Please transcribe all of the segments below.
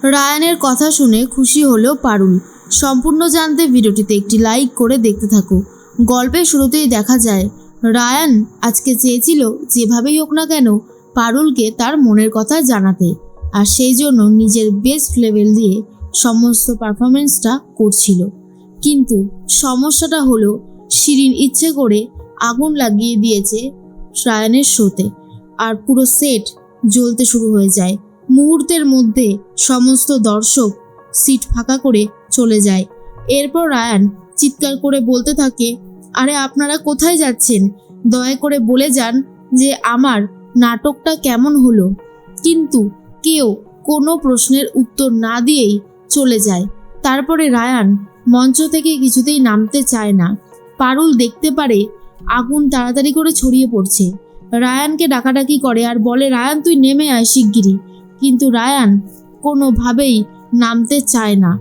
রায়ানের কথা শুনে খুশি হলো পারুল। সম্পূর্ণ জানতে ভিডিওটিতে একটি লাইক করে দেখতে থাকো। গল্পের শুরুতেই দেখা যায় রায়ান আজকে চেয়েছিল যেভাবেই হোক না কেন পারুলকে তার মনের কথা জানাতে, আর সেই জন্য নিজের বেস্ট লেভেল দিয়ে সমস্ত পারফরমেন্সটা করছিল। কিন্তু সমস্যাটা হলো শিরিন ইচ্ছে করে আগুন লাগিয়ে দিয়েছে রায়ানের শোতে, আর পুরো সেট জ্বলতে শুরু হয়ে যায়। মুহূর্তের মধ্যে সমস্ত দর্শক সিট ফাঁকা করে চলে যায়। এরপর রায়ান চিৎকার করে বলতে থাকে, আরে আপনারা কোথায় যাচ্ছেন? দয়া করে বলে যান যে আমার নাটকটা কেমন হলো। কিন্তু কেউ কোনো প্রশ্নের উত্তর না দিয়েই চলে যায়। তারপরে রায়ান মঞ্চ থেকে কিছুতেই নামতে চায় না। পারুল দেখতে পারে আগুন তাড়াতাড়ি করে ছড়িয়ে পড়ছে। রায়ানকে ডাকাডাকি করে আর বলে, রায়ান তুই নেমে আয় শিগগিরই। কিন্তু রায়ান কোনোভাবেই নামতে চায় না।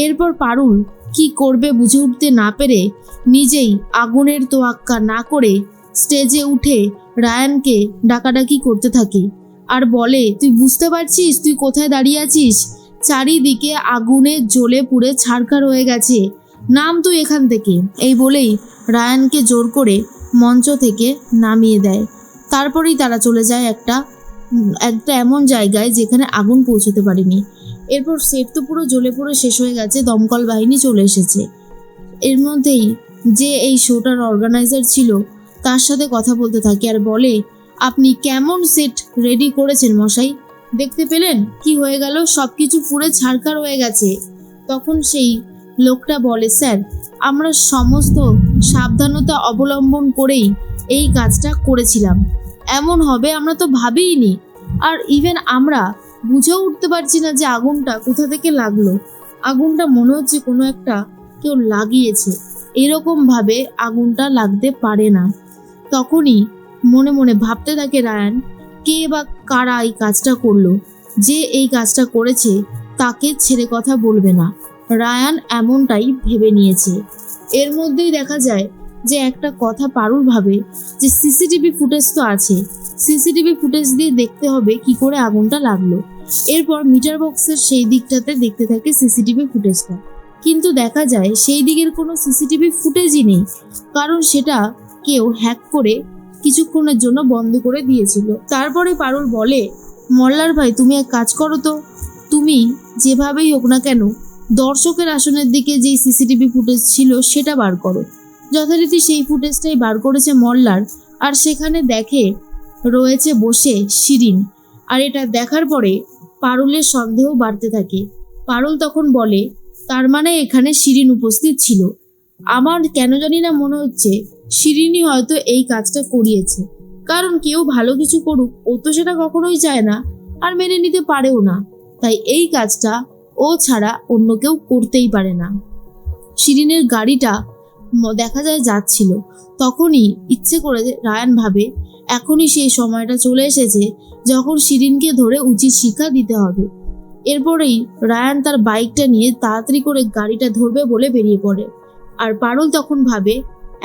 এরপর পারুল কি করবে বুঝে উঠতে না পেরে নিজেই আগুনের তোয়াক্কা না করে স্টেজে উঠে রায়ানকে ডাকাডাকি করতে থাকে আর বলে, তুই বুঝতে পারছিস তুই কোথায় দাঁড়িয়ে আছিস? চারিদিকে আগুনে জ্বলে পুড়ে ছারখার হয়ে গেছে, নাম তুই এখান থেকে। এই বলেই রায়ানকে জোর করে মঞ্চ থেকে নামিয়ে দেয়। তারপরেই তারা চলে যায় একটা এমন জায়গায় যেখানে আগুন পৌঁছতে পারেনি। এরপর সেট তো পুরো জ্বলে পুরো শেষ হয়ে গেছে, দমকল বাহিনী চলে এসেছে। এর মধ্যেই যে এই শোটার অর্গানাইজার ছিল তার সাথে কথা বলতে থাকে আর বলে, আপনি কেমন সেট রেডি করেছেন মশাই? দেখতে পেলেন কি হয়ে গেল, সব কিছু পুরো ছারখার হয়ে গেছে। তখন সেই লোকটা বলে, স্যার আমরা সমস্ত সাবধানতা অবলম্বন করেই এই কাজটা করেছিলাম, এমন হবে আমরা তো ভাবিইনি। আর ইভেন আমরা বুঝেও উঠতে পারছি না যে আগুনটা কোথা থেকে লাগলো। আগুনটা মনে হচ্ছে কোনো একটা কেউ লাগিয়েছে, এরকমভাবে আগুনটা লাগতে পারে না। তখনই মনে মনে ভাবতে থাকে রায়ান, কে বা কারা এই কাজটা করলো। যে এই কাজটা করেছে তাকে ছেড়ে কথা বলবে না, রায়ান এমনটাই ভেবে নিয়েছে। এর মধ্যেই দেখা যায় যে একটা কথা পারুল ভাবে যে সিসিটিভি ফুটেজ তো আছে, সিসিটিভি ফুটেজ দিয়ে দেখতে হবে কি করে আগুনটা লাগলো। এরপর মিটার বক্সের সেই দিকটাতে দেখতে থাকে সিসিটিভি ফুটেজটা, কিন্তু দেখা যায় সেই দিকের কোনো সিসিটিভি ফুটেজই নেই, কারণ সেটা কেউ হ্যাক করে কিছুক্ষণের জন্য বন্ধ করে দিয়েছিল। তারপরে পারুল বলে, মল্লার ভাই তুমি এক কাজ করো তো, তুমি যেভাবেই হোক না কেন দর্শকের আসনের দিকে যেই সিসিটিভি ফুটেজ ছিল সেটা বার করো। যথারীতি সেই ফুটেজটাই বার করেছে মল্লার, আর সেখানে দেখে রয়েছে বসে শিরিন। আর এটা দেখার পরে পারুলের সন্দেহ বাড়তে থাকে। পারুল তখন বলে, তার মানে এখানে শিরিন উপস্থিত ছিল। আমার কেন জানি না মনে হচ্ছে শিরিনই হয়তো এই কাজটা করিয়েছে, কারণ কেউ ভালো কিছু করুক ও তো সেটা কখনোই চায় না আর মেনে নিতে পারেও না, তাই এই কাজটা ও ছাড়া অন্য কেউ করতেই পারে না। শিরিনের গাড়িটা দেখা যায় যাচ্ছিল, তখনই ইচ্ছে করে রায়ান ভাবে এখনই সেই সময়টা চলে এসেছে যখন শিরিনকে ধরে উচিত শিক্ষা দিতে হবে। এরপরেই রায়ান তার বাইকটা নিয়ে তাড়াতাড়ি করে গাড়িটা ধরবে বলে বেরিয়ে পড়ে। আর পারুল তখন ভাবে,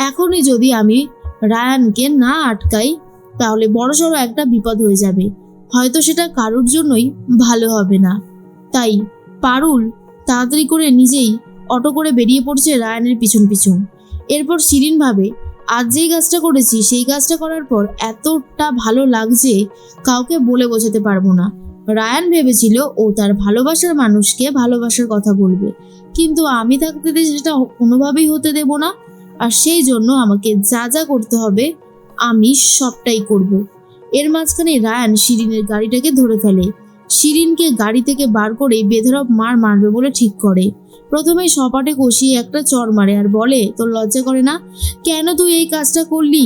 এখনই যদি আমি রায়ানকে না আটকাই তাহলে বড়সড় একটা বিপদ হয়ে যাবে, হয়তো সেটা কারোর জন্যই ভালো হবে না। তাই পারুল তাড়াতাড়ি করে নিজেই অটো করে বেরিয়ে পড়ছে রায়ানের পিছন পিছন। এরপর শিরিন ভাবে, আজ যেই কাজটা করেছি সেই কাজটা করার পর এতটা ভালো লাগছে কাউকে বলে বোঝাতে পারবো না। রায়ান ভেবেছিল ও তার ভালোবাসার মানুষকে ভালোবাসার কথা বলবে, কিন্তু আমি থাকতে সেটা কোনোভাবেই হতে দেব না। আর সেই জন্য আমাকে যা যা করতে হবে আমি সবটাই করব। এর মাঝখানে রায়ান শিরিনের গাড়িটাকে ধরে ফেলে। শিরিনকে গাড়ি থেকে বার করে বেধড়ক মারবে বলে ঠিক করে। প্রথমেই সপাটে কষিয়ে একটা চড় মারে আর বলে, তোর লজ্জা করে না? কেন তুই এই কাজটা করলি?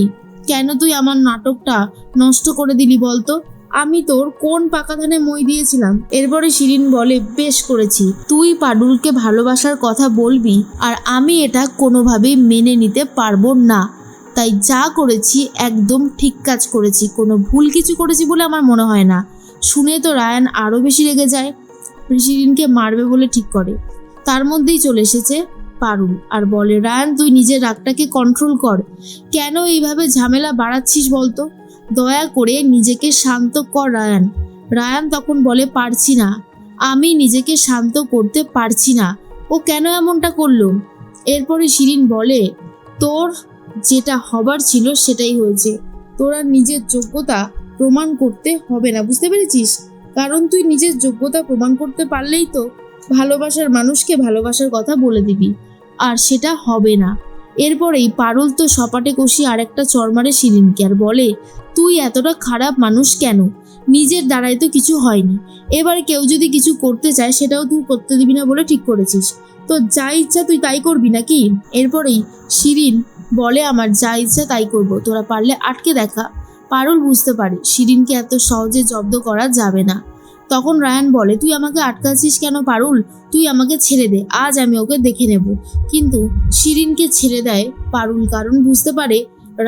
কেন তুই আমার নাটকটা নষ্ট করে দিলি বলতো? আমি তোর কোন পাকা ধানে মই দিয়েছিলাম? এরপরে শিরিন বলে, বেশ করেছি, তুই পারুলকে ভালোবাসার কথা বলবি আর আমি এটা কোনোভাবেই মেনে নিতে পারবো না। তাই যা করেছি একদম ঠিক কাজ করেছি, কোনো ভুল কিছু করেছি বলে আমার মনে হয় না। শুনে তো রায়ান আরও বেশি রেগে যায়, শিরিনকে মারবে বলে ঠিক করে। তার মধ্যেই চলে এসেছে পারুল আর বলে, রায়ান তুই নিজের রাগটাকে কন্ট্রোল কর, কেন এইভাবে ঝামেলা বাড়াচ্ছিস বলতো? দয়া করে নিজেকে শান্ত কর রায়ান। রায়ান তখন বলে, পারছি না, আমি নিজেকে শান্ত করতে পারছি না, ও কেন এমনটা করলো। এরপরে শিরিন বলে, তোর যেটা হবার ছিল সেটাই হয়েছে, তোর আর নিজের যোগ্যতা প্রমাণ করতে হবে না, বুঝতে পেরেছিস? কারণ তুই নিজের যোগ্যতা প্রমাণ করতে পারলেই তো ভালোবাসার মানুষকে ভালোবাসার কথা বলে দিবি, আর সেটা হবে না। এরপরেই পারুল তো সপাটে কষিয়ে আরেকটা চড় মারে শিরিনকে আর বলে, তুই এতটা খারাপ মানুষ কেন? নিজের দ্বারাই তো কিছু হয়নি, এবারে কেউ যদি কিছু করতে চায় সেটাও তুই করতে দিবি না বলে ঠিক করেছিস, তো যা ইচ্ছা তুই তাই করবি নাকি? এরপরেই শিরিন বলে, আমার যা ইচ্ছা তাই করব, তোরা পারলে আটকে দেখা। পারুল বুঝতে পারে শিরিনকে এত সহজে জব্দ করা যাবে না। তখন রায়ান বলে, তুই আমাকে আটকাচ্ছিস কেন পারুল? তুই আমাকে ছেড়ে দে, আজ আমি ওকে দেখে নেব। কিন্তু শিরিনকে ছেড়ে দেয় পারুল, কারণ বুঝতে পারে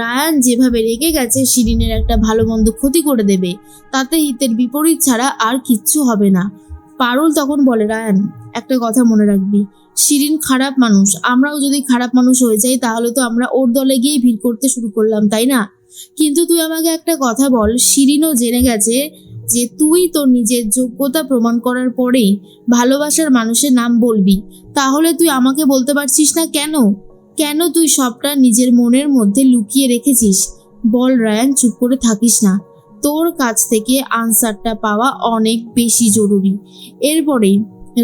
রায়ান যেভাবে রেগে গেছে শিরিনের একটা ভালো মন্দ ক্ষতি করে দেবে, তাতে হিতের বিপরীত ছাড়া আর কিচ্ছু হবে না। পারুল তখন বলে, রায়ান একটা কথা মনে রাখবি, শিরিন খারাপ মানুষ, আমরাও যদি খারাপ মানুষ হয়ে যাই তাহলে তো আমরা ওর দলে গিয়ে ভিড় করতে শুরু করলাম, তাই না? কিন্তু তুই আমাকে একটা কথা বল, শিরিনও জেনে গেছে যে তুই তোর নিজের যোগ্যতা প্রমাণ করার পরেই ভালোবাসার মানুষের নাম বলবি, তাহলে তুই আমাকে বলতে পারছিস না কেন? কেন তুই সবটা নিজের মনের মধ্যে লুকিয়ে রেখেছিস? বল রায়ান, চুপ করে থাকিস না, তোর কাছ থেকে আনসারটা পাওয়া অনেক বেশি জরুরি। এরপরেই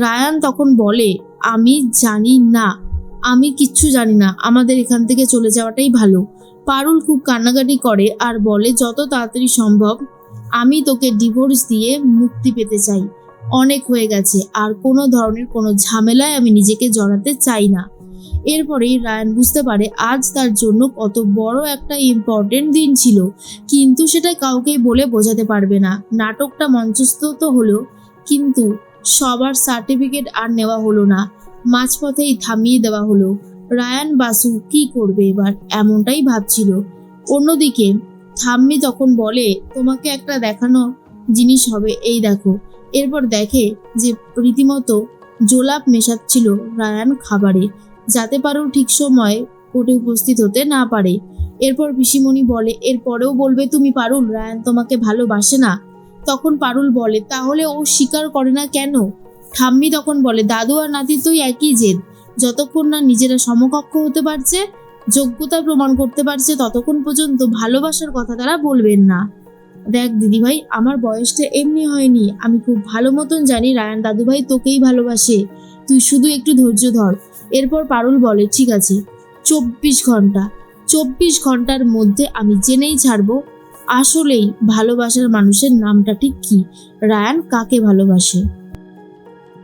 রায়ান তখন বলে, আমি জানি না, আমি কিচ্ছু জানি না, আমাদের এখান থেকে চলে যাওয়াটাই ভালো। পারুল খুব কান্নাকাটি করে আর বলে, যত তাড়াতাড়ি সম্ভব আমি তোকে ডিভোর্স দিয়ে মুক্তি পেতে চাই, অনেক হয়ে গেছে, আর কোনো ধরনের কোনো ঝামেলায় আমি নিজেকে জড়াতে চাই না। এরপরেই রায়ান বুঝতে পারে আজ তার জন্য কত বড় একটা ইম্পর্টেন্ট দিন ছিল, কিন্তু সেটা কাউকে বলে বোঝাতে পারবে না। নাটকটা মঞ্চস্থ তো হলো, কিন্তু সবার সার্টিফিকেট আর নেওয়া হলো না, মাঝপথেই থামিয়ে দেওয়া হলো। রায়ান বাসু কি করবে এবার, এমনটাই ভাবছিল। অন্যদিকে ঠাম্মি তখন বলে, তোমাকে একটা দেখানো জিনিস হবে, এই দেখো। এরপর দেখে যে রীতিমতো জোলাপ মেশাচ্ছিল রায়ান খাবারে, যাতে পারুল ঠিক সময় কোর্টে উপস্থিত হতে না পারে। এরপর পিসিমণি বলে, এরপরেও বলবে তুমি পারুল রায়ান তোমাকে ভালোবাসে না? তখন পারুল বলে, তাহলে ও স্বীকার করে না কেন? ঠাম্মি তখন বলে, দাদু আর নাতির তো একই জেদ, যতক্ষণ না নিজেরা সমকক্ষ হতে পারছে, যোগ্যতা প্রমাণ করতে পারছে, ততক্ষণ পর্যন্ত ভালোবাসার কথা তারা বলবেন না। দেখ দিদিভাই, আমার বয়সটা এমনি হয়নি, আমি খুব ভালো মতন জানি রায়ান দাদুভাই তোকেই ভালোবাসে, তুই শুধু একটু ধৈর্য ধর। এরপর পারুল বলে, ঠিক আছে, 24 ঘন্টার মধ্যে আমি জেনেই ছাড়বো আসলেই ভালোবাসার মানুষের নামটা ঠিক কি, রায়ান কাকে ভালোবাসে।